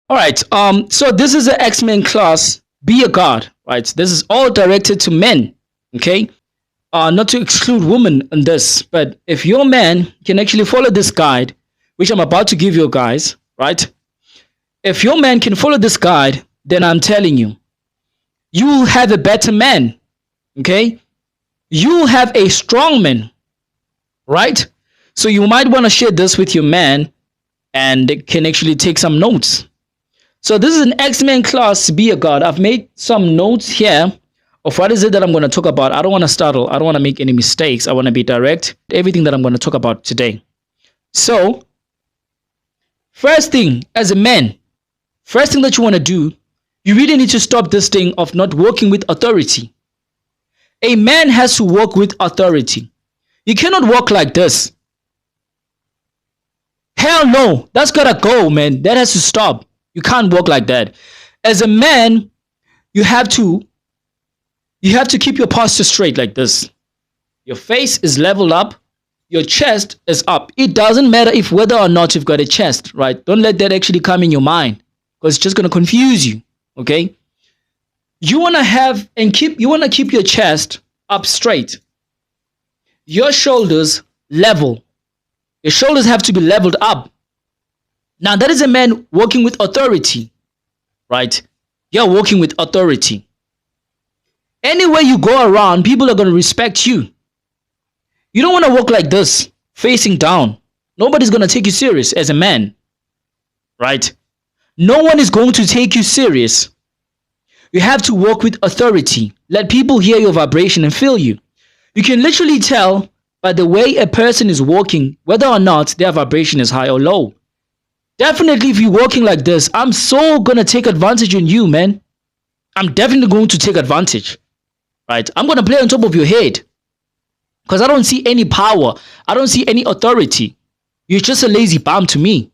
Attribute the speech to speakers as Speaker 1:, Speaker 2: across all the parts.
Speaker 1: All right. So this is the X-Men class. Be a god. Right. This is all directed to men. Okay. Not to exclude women in this, but if your man can actually follow this guide, which I'm about to give you guys, right? If your man can follow this guide, then I'm telling you, you will have a better man. Okay. You will have a strong man. Right. So you might want to share this with your man and can actually take some notes. So this is an X-Men class, be a god. I've made some notes here of what is it that I'm going to talk about. I don't want to startle. I don't want to make any mistakes. I want to be direct. Everything that I'm going to talk about today. So, first thing, as a man, first thing that you want to do, you really need to stop this thing of not working with authority. A man has to work with authority. You cannot walk like this. Hell no. That's gotta go, man. That has to stop. You can't walk like that. As a man, you have to keep your posture straight like this. Your face is leveled up. Your chest is up. It doesn't matter if whether or not you've got a chest, right? Don't let that actually come in your mind because it's just going to confuse you, okay? You want to keep your chest up straight. Your shoulders level. Your shoulders have to be leveled up. Now, that is a man working with authority, right? You're working with authority. Anywhere you go around, people are going to respect you. You don't want to walk like this, facing down. Nobody's going to take you serious as a man, right? No one is going to take you serious. You have to walk with authority. Let people hear your vibration and feel you. You can literally tell by the way a person is walking whether or not their vibration is high or low. Definitely, if you're walking like this, I'm so going to take advantage on you, man. I'm definitely going to take advantage, right? I'm going to play on top of your head because I don't see any power. I don't see any authority. You're just a lazy bum to me,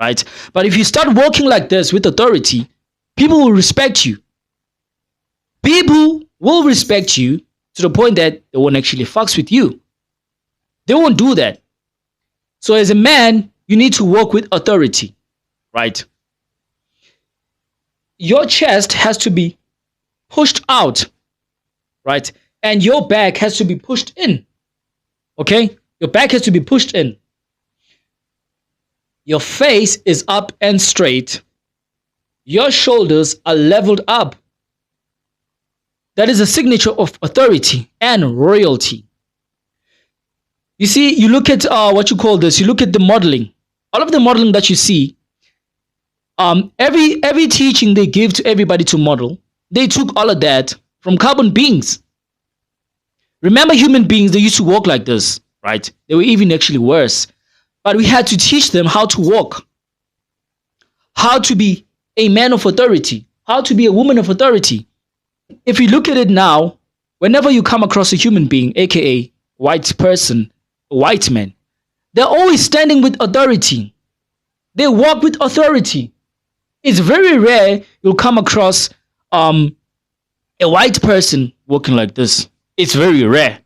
Speaker 1: right? But if you start walking like this with authority, people will respect you. People will respect you to the point that they won't actually fucks with you. They won't do that. So as a man, you need to work with authority, right? Your chest has to be pushed out, right? And your back has to be pushed in, okay? Your back has to be pushed in. Your face is up and straight. Your shoulders are leveled up. That is a signature of authority and royalty. You see, you look at what you call this. You look at the modeling. All of the modeling that you see, every teaching they give to everybody to model, they took all of that from carbon beings. Remember, human beings, they used to walk like this, right? They were even actually worse. But we had to teach them how to walk, how to be a man of authority, how to be a woman of authority. If you look at it now, whenever you come across a human being, aka white person, white man, they're always standing with authority. They walk with authority. It's very rare you'll come across a white person walking like this. It's very rare.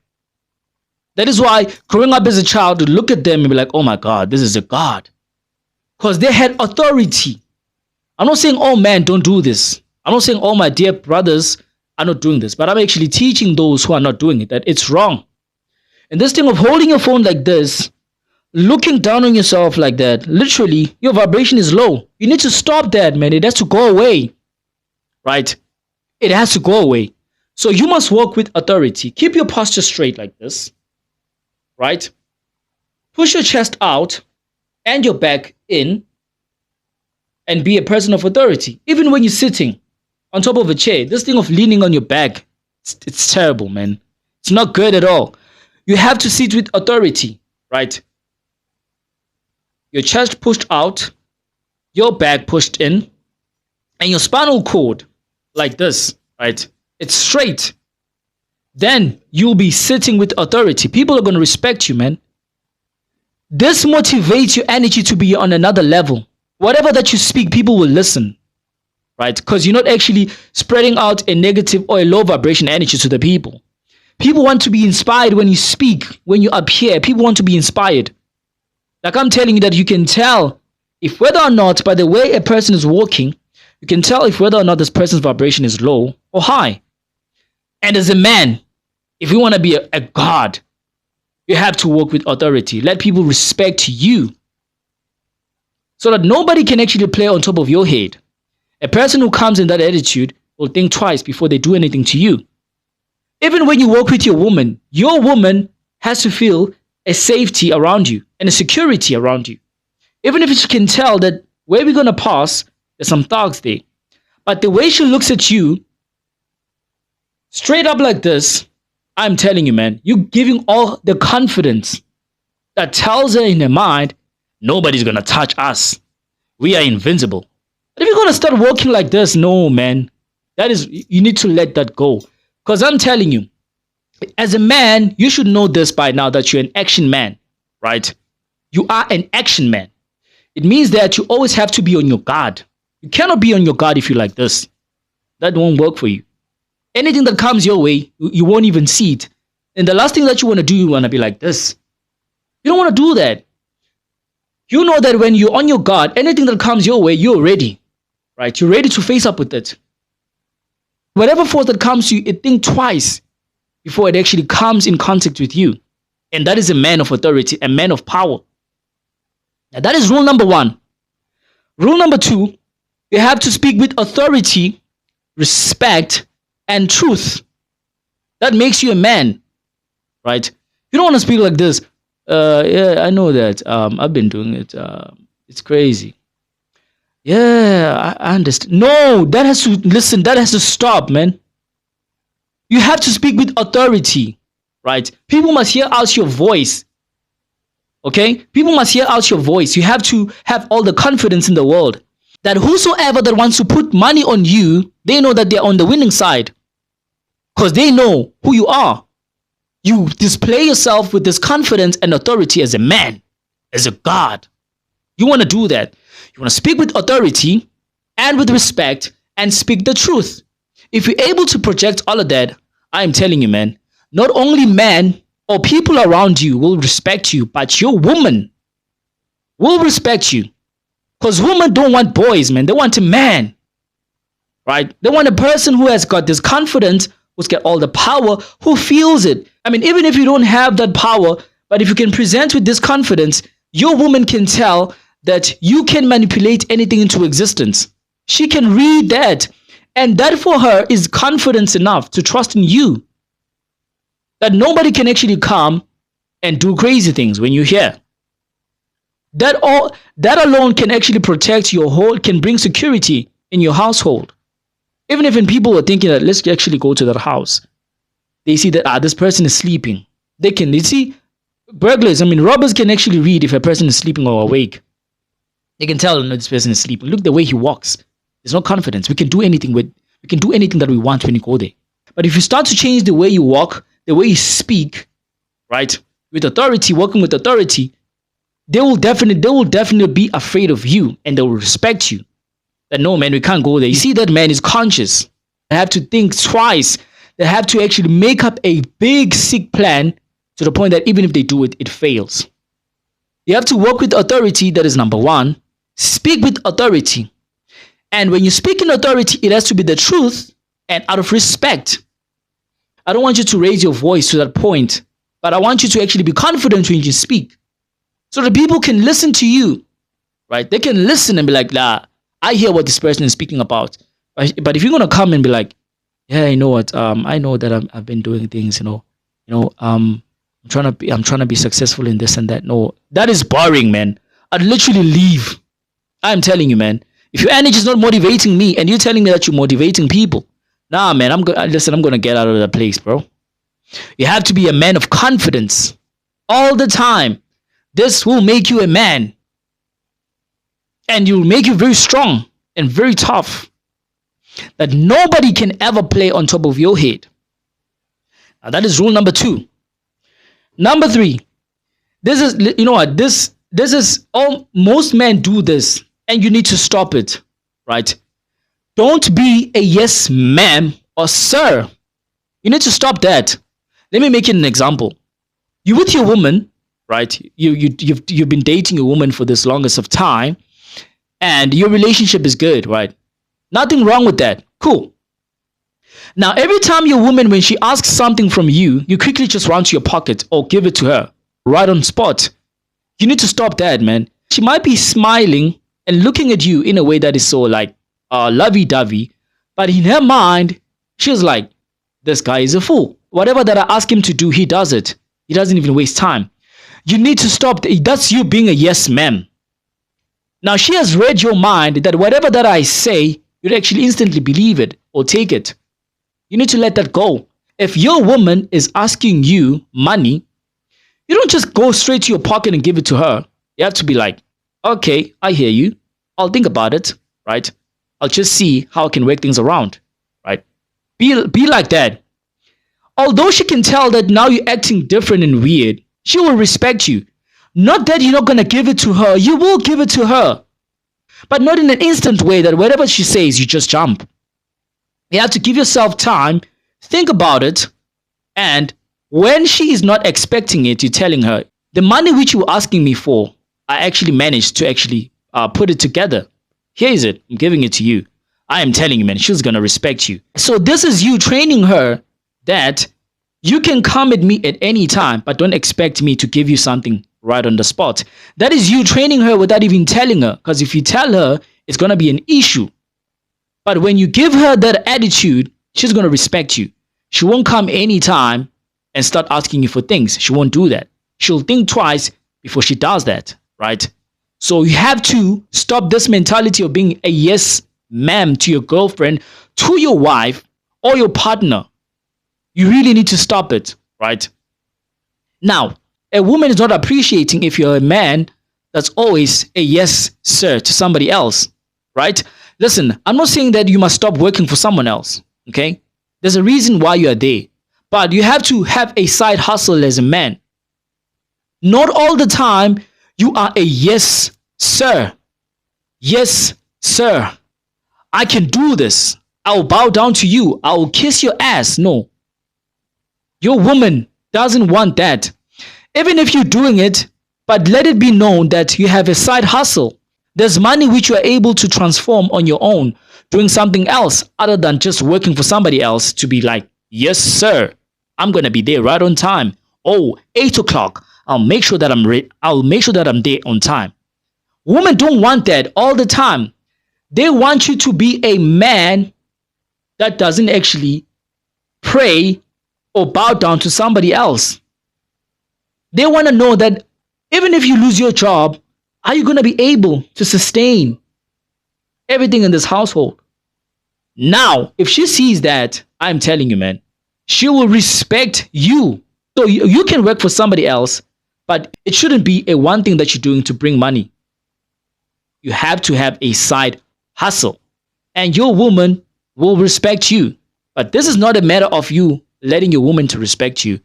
Speaker 1: That is why growing up as a child, to look at them and be like, oh my God, this is a God. Because they had authority. I'm not saying all men don't do this. I'm not saying all my dear brothers are not doing this. But I'm actually teaching those who are not doing it that it's wrong. And this thing of holding your phone like this, looking down on yourself like that, literally, your vibration is low. You need to stop that, man. It has to go away, right? It has to go away. So you must walk with authority. Keep your posture straight like this, right? Push your chest out and your back in and be a person of authority. Even when you're sitting on top of a chair, this thing of leaning on your back, it's terrible, man. It's not good at all. You have to sit with authority, right? Your chest pushed out, your back pushed in, and your spinal cord like this, right? It's straight. Then you'll be sitting with authority. People are going to respect you, man. This motivates your energy to be on another level. Whatever that you speak, people will listen, right? Because you're not actually spreading out a negative or a low vibration energy to the people. People want to be inspired when you speak, when you appear. People want to be inspired. Like I'm telling you that you can tell if whether or not, by the way a person is walking, you can tell if whether or not this person's vibration is low or high. And as a man, if you want to be a god, you have to walk with authority. Let people respect you so that nobody can actually play on top of your head. A person who comes in that attitude will think twice before they do anything to you. Even when you walk with your woman has to feel a safety around you and a security around you. Even if she can tell that where we're going to pass, there's some thugs there. But the way she looks at you, straight up like this, I'm telling you, man, you're giving all the confidence that tells her in her mind, nobody's going to touch us. We are invincible. But if you're going to start walking like this, no, man, you need to let that go. Because I'm telling you, as a man, you should know this by now that you're an action man, right? You are an action man. It means that you always have to be on your guard. You cannot be on your guard if you're like this. That won't work for you. Anything that comes your way, you won't even see it. And the last thing that you want to do, you want to be like this. You don't want to do that. You know that when you're on your guard, anything that comes your way, you're ready, right? You're ready to face up with it. Whatever force that comes to you, think twice before it actually comes in contact with you. And that is a man of authority, a man of power. Now, that is rule number 1. Rule number 2, you have to speak with authority, respect, and truth. That makes you a man, right? You don't want to speak like this. Yeah, I know that. I've been doing it. It's crazy. Yeah, I understand. No, that has to stop, man. You have to speak with authority, right? People must hear out your voice. Okay? People must hear out your voice. You have to have all the confidence in the world that whosoever that wants to put money on you, they know that they're on the winning side because they know who you are. You display yourself with this confidence and authority as a man, as a god. You want to do that. You want to speak with authority and with respect and speak the truth. If you're able to project all of that, I'm telling you, man, not only men or people around you will respect you, but your woman will respect you. Because women don't want boys, man. They want a man, right? They want a person who has got this confidence, who's got all the power, who feels it. I mean, even if you don't have that power, but if you can present with this confidence, your woman can tell that you can manipulate anything into existence. She can read that. And that for her is confidence enough to trust in you. That nobody can actually come and do crazy things when you're here. That alone can actually protect your whole, can bring security in your household. Even if when people are thinking that let's actually go to that house, they see that this person is sleeping. They see burglars, robbers can actually read if a person is sleeping or awake. They can tell this person is sleeping. Look the way he walks. There's no confidence. We can do anything that we want when you go there. But if you start to change the way you walk, the way you speak, right, with authority, working with authority, they will definitely be afraid of you and they will respect you. That no, man, we can't go there. You see, that man is conscious. They have to think twice. They have to actually make up a big, sick plan to the point that even if they do it, it fails. You have to work with authority. That is number 1. Speak with authority. And when you speak in authority, it has to be the truth and out of respect. I don't want you to raise your voice to that point, but I want you to actually be confident when you speak so that people can listen to you, right? They can listen and be like, I hear what this person is speaking about. But if you're going to come and be like, yeah, you know what? I know that I've been doing things, I'm trying to be successful in this and that. No, that is boring, man. I'd literally leave. I'm telling you, man. If your energy is not motivating me and you're telling me that you're motivating people, nah, man, I'm going to get out of the place, bro. You have to be a man of confidence all the time. This will make you a man. And you'll make you very strong and very tough. That nobody can ever play on top of your head. Now, that is rule number 2. Number 3. This is, you know what, this is, most men do this. And you need to stop it, right? Don't be a yes ma'am or sir. You need to stop that. Let me make it an example. You with your woman, right? You've been dating a woman for this longest of time, and your relationship is good, right? Nothing wrong with that. Cool. Now, every time your woman, when she asks something from you, you quickly just run to your pocket or give it to her right on spot. You need to stop that, man. She might be smiling and looking at you in a way that is so like lovey-dovey, but in her mind, she's like, this guy is a fool. Whatever that I ask him to do, he does it. He doesn't even waste time. You need to stop. That's you being a yes man. Now, she has read your mind that whatever that I say, you'd actually instantly believe it or take it. You need to let that go. If your woman is asking you money, you don't just go straight to your pocket and give it to her. You have to be like, okay, I hear you. I'll think about it, right? I'll just see how I can work things around, right? Be like that. Although she can tell that now you're acting different and weird, she will respect you. Not that you're not going to give it to her. You will give it to her. But not in an instant way that whatever she says, you just jump. You have to give yourself time, think about it, and when she is not expecting it, you're telling her, the money which you were asking me for, I actually managed to actually put it together. Here is it. I'm giving it to you. I am telling you, man, she's going to respect you. So this is you training her that you can come at me at any time, but don't expect me to give you something right on the spot. That is you training her without even telling her, because if you tell her, it's going to be an issue. But when you give her that attitude, she's going to respect you. She won't come anytime and start asking you for things. She won't do that. She'll think twice before she does that, right? So you have to stop this mentality of being a yes ma'am to your girlfriend, to your wife, or your partner. You really need to stop it, right? Now, a woman is not appreciating if you're a man that's always a yes, sir, to somebody else, right? Listen, I'm not saying that you must stop working for someone else, okay? There's a reason why you are there. But you have to have a side hustle as a man. Not all the time you are a yes, sir. Yes, sir. I can do this. I'll bow down to you. I'll kiss your ass. No. Your woman doesn't want that. Even if you're doing it, but let it be known that you have a side hustle. There's money which you are able to transform on your own, doing something else other than just working for somebody else to be like, yes, sir, I'm going to be there right on time. Oh, 8 o'clock. I'll make sure that I'm ready. I'll make sure that I'm there on time. Women don't want that all the time. They want you to be a man that doesn't actually pray or bow down to somebody else. They want to know that even if you lose your job, are you going to be able to sustain everything in this household? Now, if she sees that, I'm telling you, man, she will respect you. So you can work for somebody else, but it shouldn't be a one thing that you're doing to bring money. You have to have a side hustle, and your woman will respect you. But this is not a matter of you letting your woman to respect you,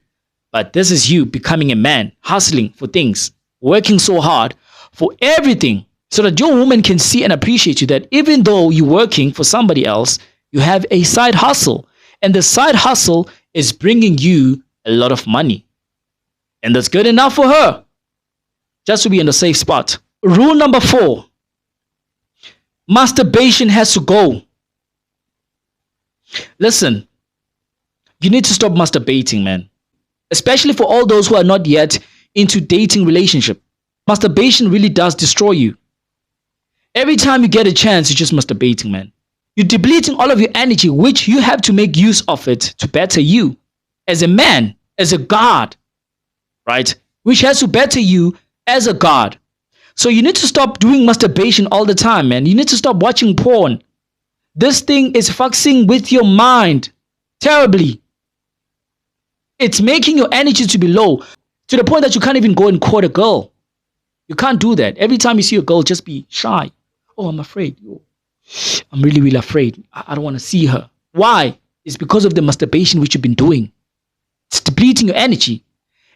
Speaker 1: but this is you becoming a man, hustling for things, working so hard for everything, so that your woman can see and appreciate you, that even though you're working for somebody else, you have a side hustle. And the side hustle is bringing you a lot of money. And that's good enough for her, just to be in the safe spot. Rule number 4. Masturbation has to go. Listen, you need to stop masturbating, man. Especially for all those who are not yet into dating relationship. Masturbation really does destroy you. Every time you get a chance, you're just masturbating, man. You're depleting all of your energy, which you have to make use of it to better you as a man, as a god, right? Which has to better you as a god. So you need to stop doing masturbation all the time, man. You need to stop watching porn. This thing is fucking with your mind terribly. It's making your energy to be low to the point that you can't even go and court a girl. You can't do that. Every time you see a girl, just be shy. Oh, I'm afraid. I'm really, really afraid. I don't want to see her. Why? It's because of the masturbation which you've been doing. It's depleting your energy.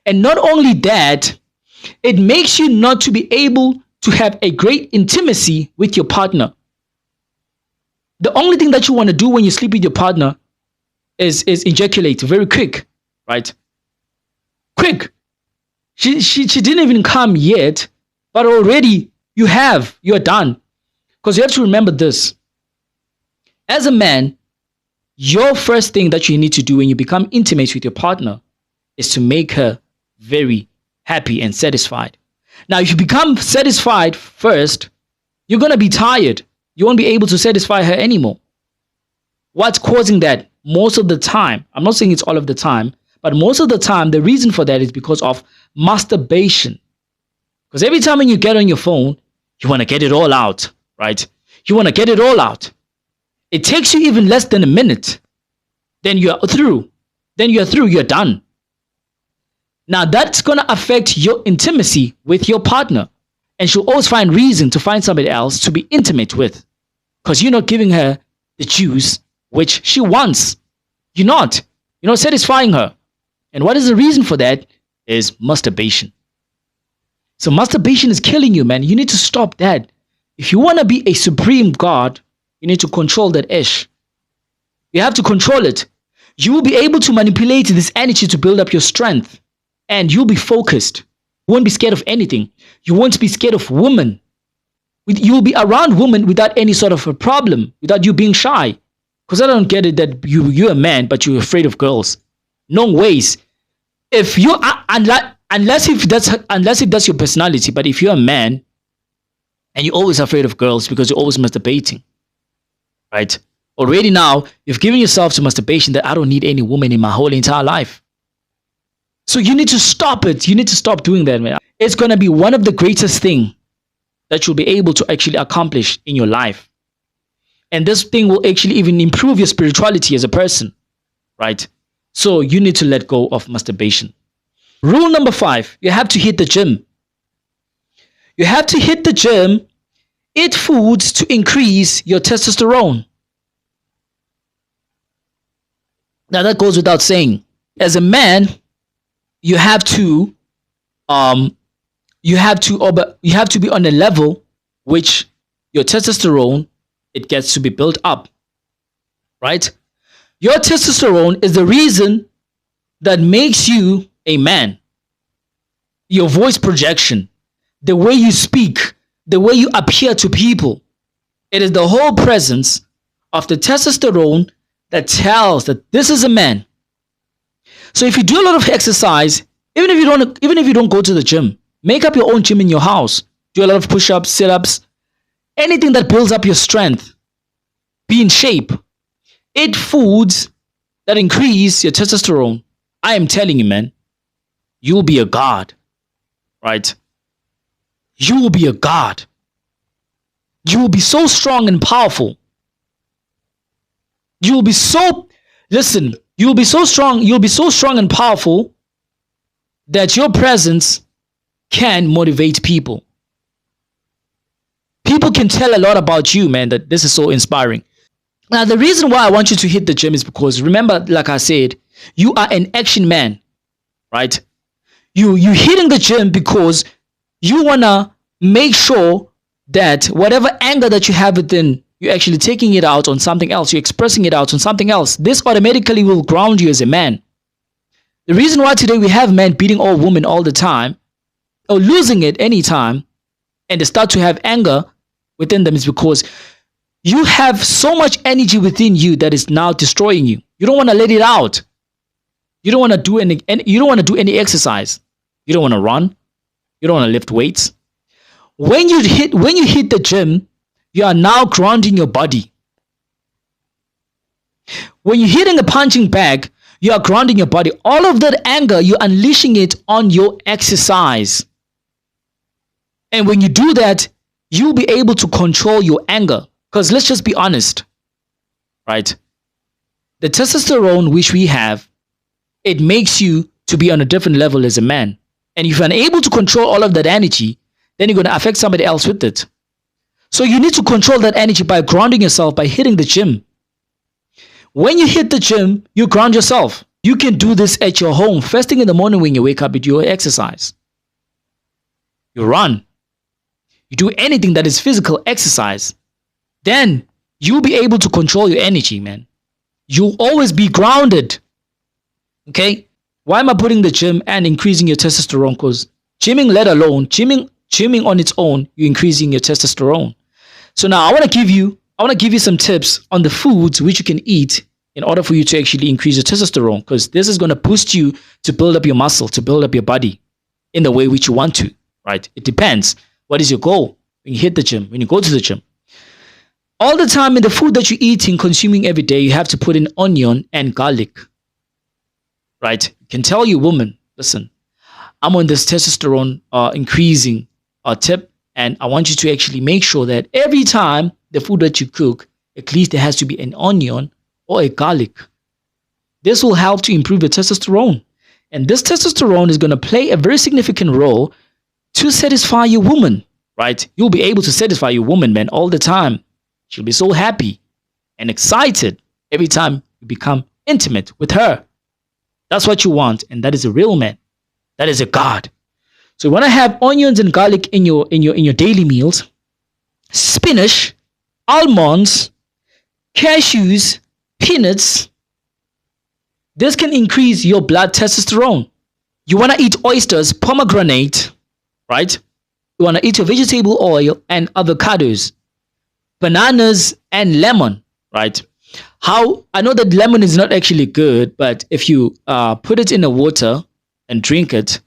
Speaker 1: And not only that, it makes you not to be able to have a great intimacy with your partner. The only thing that you want to do when you sleep with your partner is ejaculate very quick, right? Quick. She didn't even come yet, but already you're done. Because you have to remember this. As a man, your first thing that you need to do when you become intimate with your partner is to make her very happy and satisfied. Now, if you become satisfied first, you're going to be tired. You won't be able to satisfy her anymore. What's causing that? Most of the time, I'm not saying it's all of the time, but most of the time, the reason for that is because of masturbation. Because every time when you get on your phone, you want to get it all out, right? You want to get it all out. It takes you even less than a minute. Then you're through. You're done. Now that's going to affect your intimacy with your partner. And she'll always find reason to find somebody else to be intimate with. Because you're not giving her the juice which she wants. You're not satisfying her. And what is the reason for that? Is masturbation. So masturbation is killing you, man. You need to stop that. If you want to be a supreme God, you need to control that ish. You have to control it. You will be able to manipulate this energy to build up your strength. And you'll be focused. You won't be scared of anything. You won't be scared of women. You'll be around women without any sort of a problem, without you being shy. Because I don't get it that you're a man, but you're afraid of girls. No ways. If you are, unless if that's your personality, but if you're a man and you're always afraid of girls because you're always masturbating, right? Already now, you've given yourself to masturbation that I don't need any woman in my whole entire life. So you need to stop it. You need to stop doing that, man. It's going to be one of the greatest things that you'll be able to actually accomplish in your life. And this thing will actually even improve your spirituality as a person, right? So you need to let go of masturbation. Rule number 5, you have to hit the gym. You have to hit the gym, eat foods to increase your testosterone. Now that goes without saying. As a man, you have to be on a level which your testosterone, it gets to be built up, right? Your testosterone is the reason that makes you a man. Your voice projection, the way you speak, the way you appear to people. It is the whole presence of the testosterone that tells that this is a man. So if you do a lot of exercise, even if you don't go to the gym, make up your own gym in your house. Do a lot of push-ups, sit-ups, anything that builds up your strength. Be in shape. Eat foods that increase your testosterone. I am telling you, man, you'll be a god, right? You will be a god. You will be so strong and powerful. You will be so strong and powerful that your presence can motivate people. People can tell a lot about you, man, that this is so inspiring. Now, the reason why I want you to hit the gym is because, remember, like I said, you are an action man, right? You hitting the gym because you want to make sure that whatever anger that you have within, you're actually taking it out on something else. You're expressing it out on something else. This automatically will ground you as a man. The reason why today we have men beating all women all the time or losing it anytime and they start to have anger within them is because you have so much energy within you that is now destroying you. You don't want to let it out. You don't want to do any exercise. You don't want to run. You don't want to lift weights. When you hit the gym, you are now grounding your body. When you're hitting a punching bag, you are grounding your body. All of that anger, you're unleashing it on your exercise. And when you do that, you'll be able to control your anger. Because let's just be honest, right? The testosterone which we have, it makes you to be on a different level as a man. And if you're unable to control all of that energy, then you're going to affect somebody else with it. So you need to control that energy by grounding yourself, by hitting the gym. When you hit the gym, you ground yourself. You can do this at your home. First thing in the morning when you wake up, you do your exercise. You run. You do anything that is physical exercise. Then you'll be able to control your energy, man. You'll always be grounded. Okay? Why am I putting the gym and increasing your testosterone? Because gymming on its own, you're increasing your testosterone. So now I want to give you some tips on the foods which you can eat in order for you to actually increase your testosterone, because this is going to boost you to build up your muscle, to build up your body in the way which you want to, right? It depends. What is your goal when you hit the gym, when you go to the gym? All the time in the food that you're eating, consuming every day, you have to put in onion and garlic, right? You can tell your woman, listen, I'm on this testosterone increasing tip, and I want you to actually make sure that every time the food that you cook, at least there has to be an onion or a garlic. This will help to improve your testosterone. And this testosterone is going to play a very significant role to satisfy your woman, right? You'll be able to satisfy your woman, man, all the time. She'll be so happy and excited every time you become intimate with her. That's what you want, and that is a real man. That is a God. So you want to have onions and garlic in your daily meals, spinach, almonds, cashews, peanuts. This can increase your blood testosterone. You want to eat oysters, pomegranate, right? You want to eat your vegetable oil and avocados, bananas, and lemon, right? How I know that lemon is not actually good, but if you put it in the water and drink it,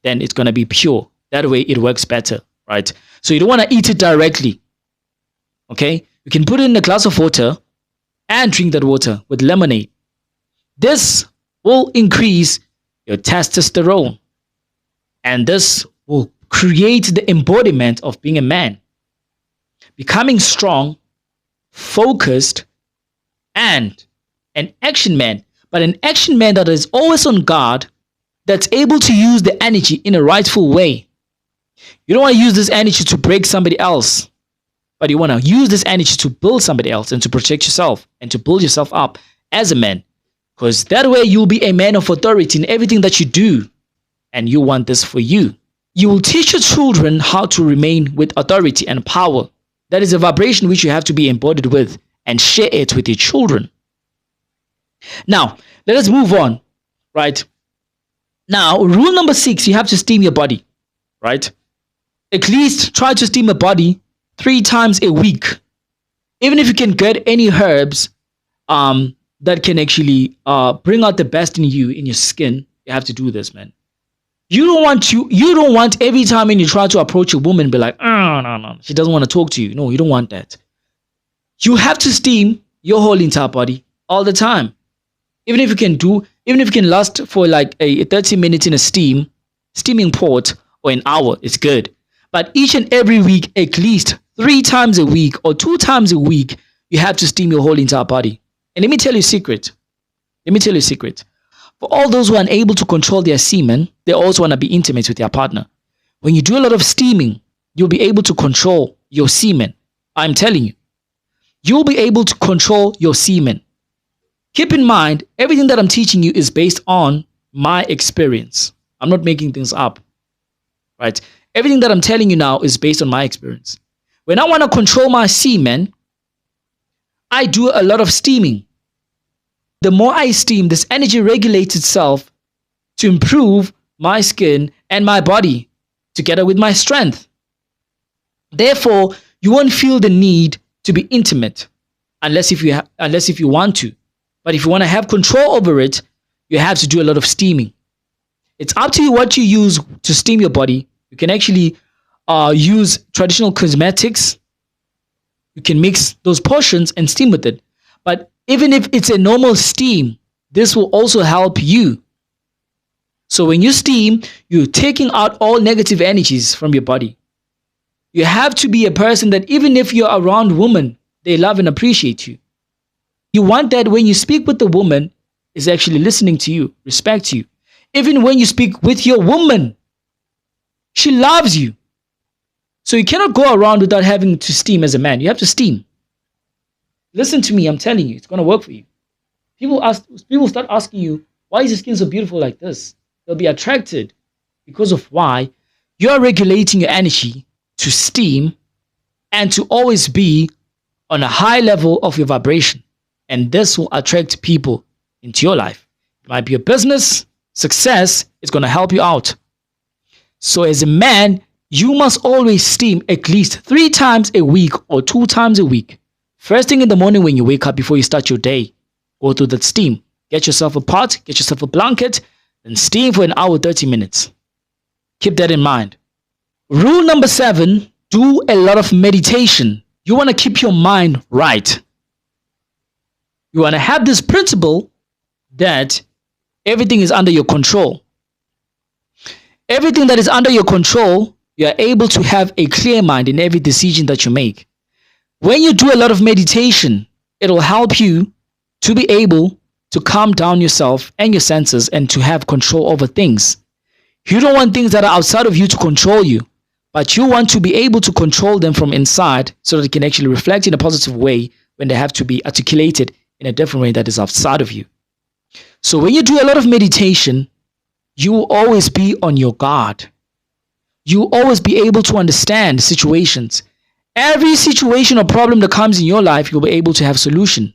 Speaker 1: then it's going to be pure. That way it works better, right? So you don't want to eat it directly, okay? You can put it in a glass of water and drink that water with lemonade. This will increase your testosterone, and this will create the embodiment of being a man, becoming strong, focused, and an action man, but an action man that is always on guard, that's able to use the energy in a rightful way. You don't want to use this energy to break somebody else, but you want to use this energy to build somebody else and to protect yourself and to build yourself up as a man, because that way you'll be a man of authority in everything that you do, and you want this for you. You will teach your children how to remain with authority and power. That is a vibration which you have to be embodied with and share it with your children. Now, let us move on, right? Now, rule number 6, you have to steam your body, right? At least try to steam a body 3 times a week. Even if you can get any herbs that can actually bring out the best in you, in your skin, you have to do this, man. You don't want every time when you try to approach a woman, be like, oh, no, she doesn't want to talk to you. No, you don't want that. You have to steam your whole entire body all the time. Even if you can last for like a 30 minutes in a steaming pot or an hour, it's good. But each and every week, at least 3 times a week or 2 times a week, you have to steam your whole entire body. And let me tell you a secret. For all those who are unable to control their semen, they also want to be intimate with their partner. When you do a lot of steaming, you'll be able to control your semen. I'm telling you. You'll be able to control your semen. Keep in mind, everything that I'm teaching you is based on my experience. I'm not making things up, right? Everything that I'm telling you now is based on my experience. When I want to control my semen, I do a lot of steaming. The more I steam, this energy regulates itself to improve my skin and my body together with my strength. Therefore, you won't feel the need to be intimate unless if you want to. But if you want to have control over it, you have to do a lot of steaming. It's up to you what you use to steam your body. You can actually use traditional cosmetics. You can mix those portions and steam with it. But even if it's a normal steam, this will also help you. So when you steam, you're taking out all negative energies from your body. You have to be a person that even if you're around women, they love and appreciate you. You want that when you speak with the woman, is actually listening to you, respect you. Even when you speak with your woman, she loves you. So you cannot go around without having to steam as a man. You have to steam. Listen to me, I'm telling you, it's going to work for you. People start asking you, why is your skin so beautiful like this? They'll be attracted because of why you're regulating your energy to steam and to always be on a high level of your vibration. And this will attract people into your life. It might be a business, success, it's going to help you out. So as a man, You must always steam at least 3 times a week or 2 times a week. First thing in the morning when you wake up before you start your day, go through that steam. Get yourself a pot, get yourself a blanket, and steam for an hour, 30 minutes. Keep that in mind. Rule number 7, do a lot of meditation. You want to keep your mind right. You want to have this principle that everything is under your control. Everything that is under your control, you are able to have a clear mind in every decision that you make. When you do a lot of meditation, it will help you to be able to calm down yourself and your senses and to have control over things. You don't want things that are outside of you to control you, but you want to be able to control them from inside so that it can actually reflect in a positive way when they have to be articulated in a different way that is outside of you. So when you do a lot of meditation, you will always be on your guard. You will always be able to understand situations. Every situation or problem that comes in your life, you'll be able to have solution.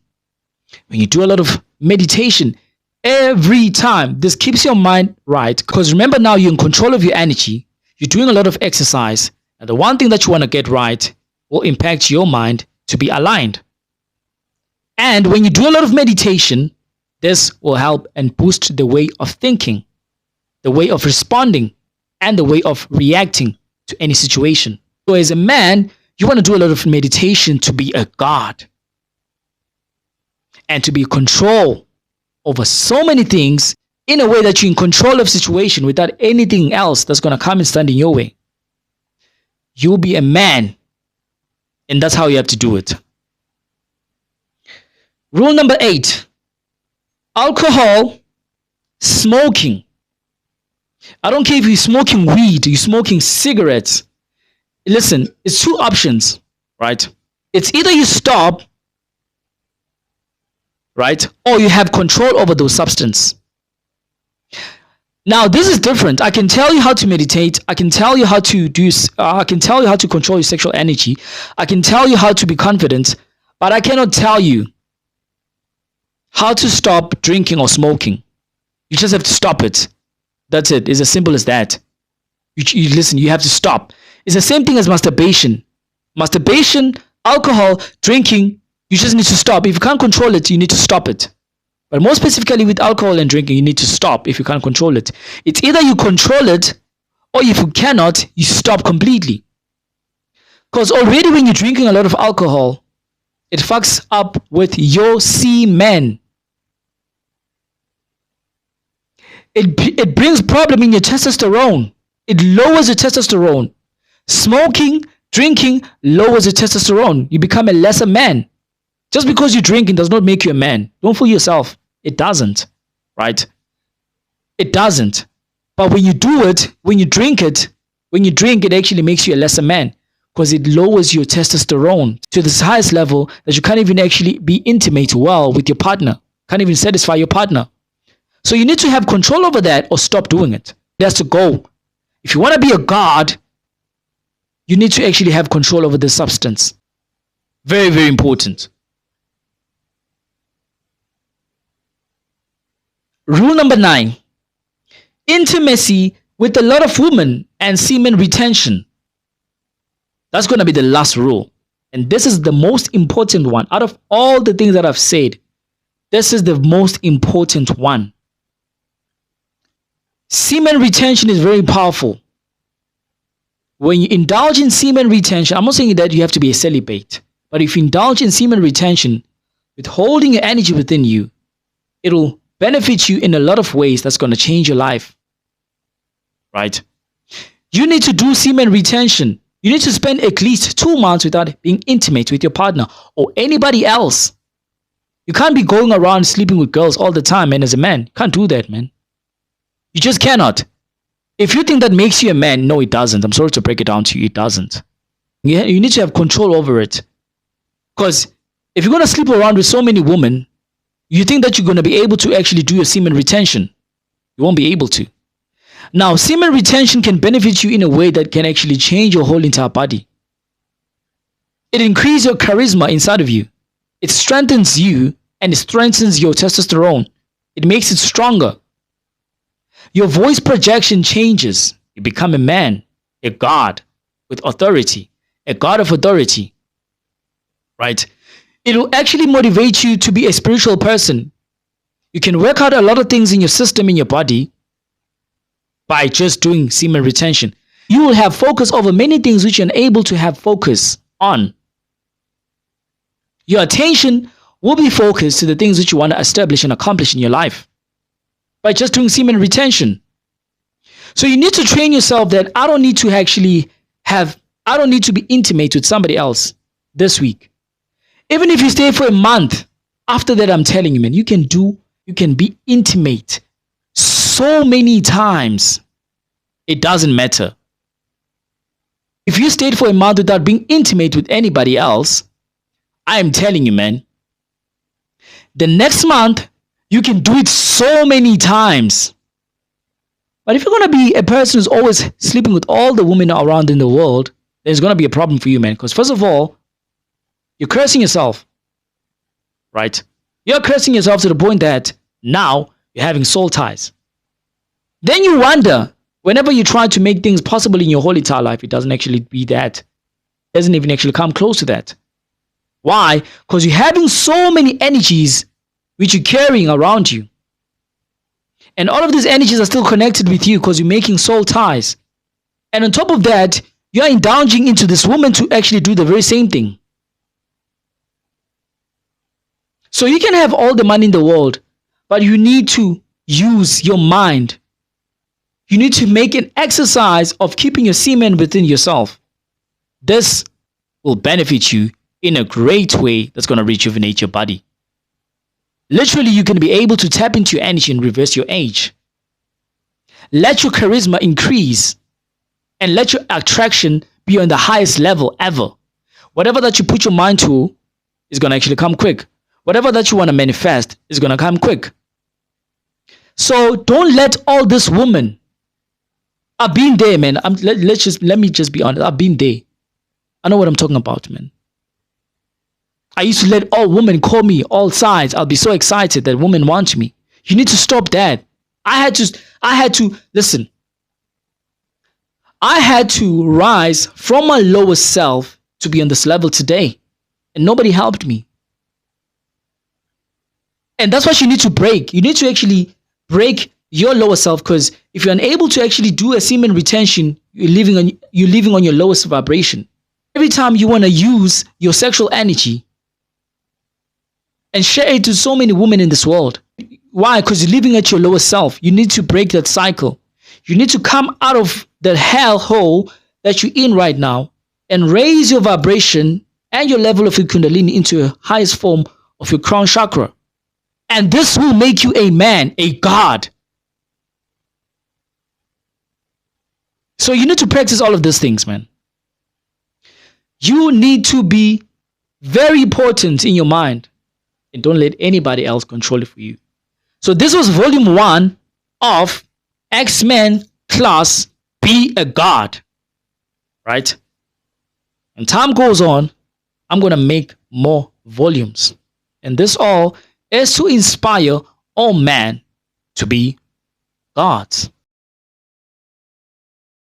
Speaker 1: When you do a lot of meditation, every time, this keeps your mind right. Because remember now, you're in control of your energy. You're doing a lot of exercise. And the one thing that you want to get right will impact your mind to be aligned. And when you do a lot of meditation, this will help and boost the way of thinking, the way of responding, and the way of reacting to any situation. So as a man, you want to do a lot of meditation to be a god and to be in control over so many things in a way that you're in control of situation without anything else that's going to come and stand in your way. You'll be a man, and that's how you have to do it. Rule number 8, alcohol, smoking. I don't care if you're smoking weed, you're smoking cigarettes. Listen, it's 2 options, right? It's either you stop, right? Or you have control over those substances. Now, this is different. I can tell you how to meditate. I can tell you how to I can tell you how to control your sexual energy. I can tell you how to be confident, but I cannot tell you how to stop drinking or smoking. You just have to stop it. That's it. It's as simple as that. You listen, you have to stop. It's the same thing as masturbation. Masturbation, alcohol, drinking, you just need to stop. If you can't control it, you need to stop it. But more specifically with alcohol and drinking, you need to stop if you can't control it. It's either you control it, or if you cannot, you stop completely. Because already when you're drinking a lot of alcohol, it fucks up with your semen. It brings problem in your testosterone. It lowers your testosterone. Smoking, drinking lowers your testosterone. You become a lesser man. Just because you're drinking does not make you a man. Don't fool yourself. It doesn't, right? It doesn't. But when you do it, when you drink, it actually makes you a lesser man because it lowers your testosterone to the highest level that you can't even actually be intimate well with your partner. Can't even satisfy your partner. So you need to have control over that or stop doing it. It has to go. If you want to be a god, you need to actually have control over the substance. Very, very important. Rule number 9, intimacy with a lot of women and semen retention. That's going to be the last rule. And this is the most important one. Out of all the things that I've said, this is the most important one. Semen retention is very powerful. When you indulge in semen retention, I'm not saying that you have to be a celibate, but if you indulge in semen retention, withholding your energy within you, it'll benefit you in a lot of ways that's going to change your life. Right? You need to do semen retention. You need to spend at least 2 months without being intimate with your partner or anybody else. You can't be going around sleeping with girls all the time, man, as a man. You can't do that, man. You just cannot. If you think that makes you a man, no, it doesn't. I'm sorry to break it down to you. It doesn't. You need to have control over it. Because if you're going to sleep around with so many women, you think that you're going to be able to actually do your semen retention. You won't be able to. Now, semen retention can benefit you in a way that can actually change your whole entire body. It increases your charisma inside of you. It strengthens you and it strengthens your testosterone. It makes it stronger. Your voice projection changes. You become a man. a God with authority, a God of authority, right? It will actually motivate you to be a spiritual person. You can work out a lot of things in your system, in your body, by just doing semen retention. You will have focus over many things which you're unable to have focus on. Your attention will be focused to the things which you want to establish and accomplish in your life by just doing semen retention. So you need to train yourself that I don't need to be intimate with somebody else this week. Even if you stay for a month, after that, I'm telling you, man, you can be intimate so many times. It doesn't matter. If you stayed for a month without being intimate with anybody else, I am telling you, man, the next month, you can do it so many times. But if you're going to be a person who's always sleeping with all the women around in the world, there's going to be a problem for you, man. Because first of all, you're cursing yourself, right? You're cursing yourself to the point that now you're having soul ties. Then you wonder, whenever you try to make things possible in your holy entire life, it doesn't actually be that. It doesn't even actually come close to that. Why? Because you're having so many energies which you're carrying around you. And all of these energies are still connected with you because you're making soul ties. And on top of that, you're indulging into this woman to actually do the very same thing. So you can have all the money in the world, but you need to use your mind. You need to make an exercise of keeping your semen within yourself. This will benefit you in a great way that's going to rejuvenate your body. Literally, you can be able to tap into your energy and reverse your age. Let your charisma increase and let your attraction be on the highest level ever. Whatever that you put your mind to is going to actually come quick. Whatever that you want to manifest is going to come quick. So don't let all this woman. I've been there, man. Let me just be honest. I've been there. I know what I'm talking about, man. I used to let all women call me all sides. I'll be so excited that women want me. You need to stop that. I had to listen. I had to rise from my lowest self to be on this level today. And nobody helped me. And that's what you need to break. You need to actually break your lower self, because if you're unable to actually do a semen retention, you're living on your lowest vibration. Every time you want to use your sexual energy and share it to so many women in this world. Why? Because you're living at your lowest self. You need to break that cycle. You need to come out of the hellhole that you're in right now and raise your vibration and your level of your kundalini into a highest form of your crown chakra. And this will make you a man, a god. So you need to practice all of these things, man. You need to be very important in your mind. And don't let anybody else control it for you. So this was volume 1 of X-Men class Be a God. Right? And time goes on, I'm going to make more volumes. And this all is to inspire all men to be gods.